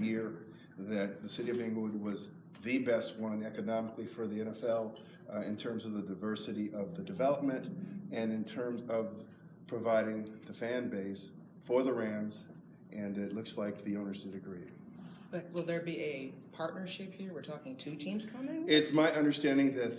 year that the city of Inglewood was the best one economically for the NFL in terms of the diversity of the development and in terms of providing the fan base for the Rams, and it looks like the owners did agree. But will there be a partnership here? We're talking two teams coming? It's my understanding that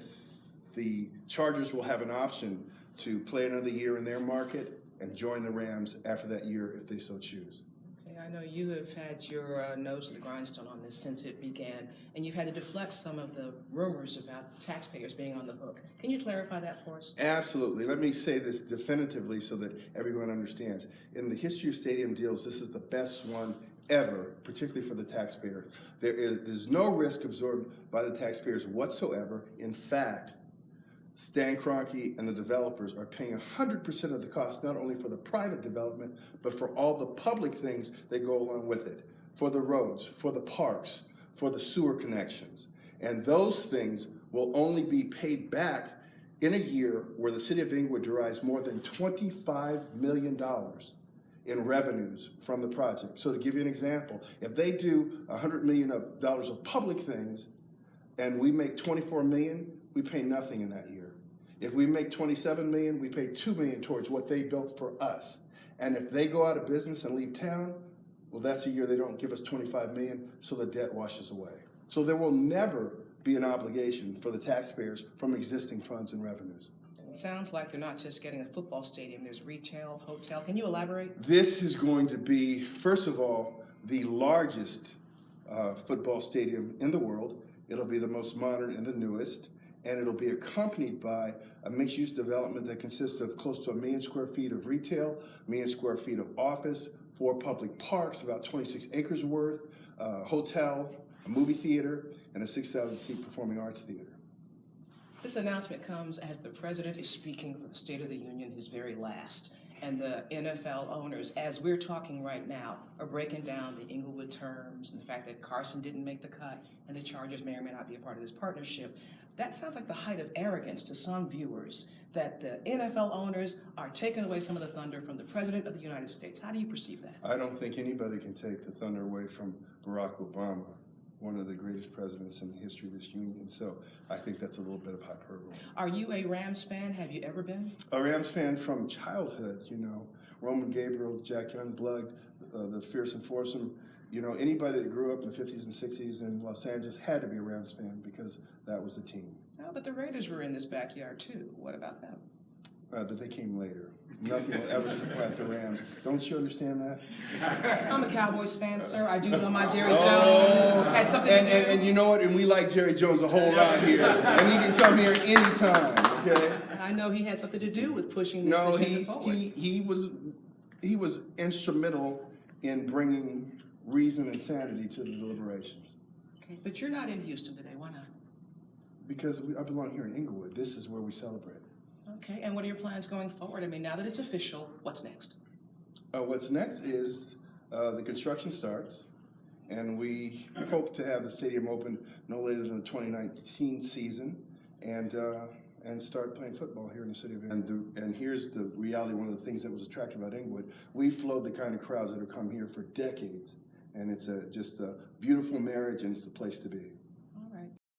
the Chargers will have an option to play another year in their market and join the Rams after that year if they so choose. Okay, I know you have had your nose to the grindstone on this since it began, and you've had to deflect some of the rumors about taxpayers being on the hook. Can you clarify that for us? Absolutely. Let me say this definitively so that everyone understands. In the history of stadium deals, this is the best one ever, particularly for the taxpayer. There's no risk absorbed by the taxpayers whatsoever. In fact, Stan Kroenke and the developers are paying 100% of the cost, not only for the private development, but for all the public things that go along with it, for the roads, for the parks, for the sewer connections. And those things will only be paid back in a year where the city of Inglewood derives more than $25 million in revenues from the project. So to give you an example, if they do $100 million of public things and we make $24 million, we pay nothing in that year. If we make $27 million, we pay $2 million towards what they built for us. And if they go out of business and leave town, well, that's a year they don't give us $25 million, so the debt washes away. So there will never be an obligation for the taxpayers from existing funds and revenues. It sounds like they're not just getting a football stadium. There's retail, hotel. Can you elaborate? This is going to be, first of all, the largest football stadium in the world. It'll be the most modern and the newest, and it'll be accompanied by a mixed-use development that consists of close to 1 million square feet of retail, 1 million square feet of office, 4 public parks, about 26 acres worth, a hotel, a movie theater, and a 6,000-seat performing arts theater. This announcement comes as the president is speaking for the State of the Union, his very last. And the NFL owners, as we're talking right now, are breaking down the Inglewood terms and the fact that Carson didn't make the cut and the Chargers may or may not be a part of this partnership. That sounds like the height of arrogance to some viewers, that the NFL owners are taking away some of the thunder from the President of the United States. How do you perceive that? I don't think anybody can take the thunder away from Barack Obama, one of the greatest presidents in the history of this union. So I think that's a little bit of hyperbole. Are you a Rams fan? Have you ever been? A Rams fan from childhood, you know. Roman Gabriel, Jack Youngblood, the Fearsome Foursome. You know, anybody that grew up in the 50s and 60s in Los Angeles had to be a Rams fan because that was the team. Oh, but the Raiders were in this backyard too. What about them? But they came later. Nothing will ever supplant the Rams. Don't you understand that? I'm a Cowboys fan, sir. I do know my Jerry Jones had something to do. And you know what? And we like Jerry Jones a whole lot here. And he can come here anytime, okay? I know he had something to do with pushing this agenda forward. He was instrumental in bringing reason and sanity to the deliberations. Okay, but you're not in Houston today. Why not? Because I belong here in Inglewood. This is where we celebrate. Okay, and what are your plans going forward? I mean, now that it's official, what's next? What's next is the construction starts, and we hope to have the stadium open no later than the 2019 season, and start playing football here in the city of Inglewood. And here's the reality, one of the things that was attractive about Inglewood, we flowed the kind of crowds that have come here for decades, and it's just a beautiful marriage, and it's the place to be.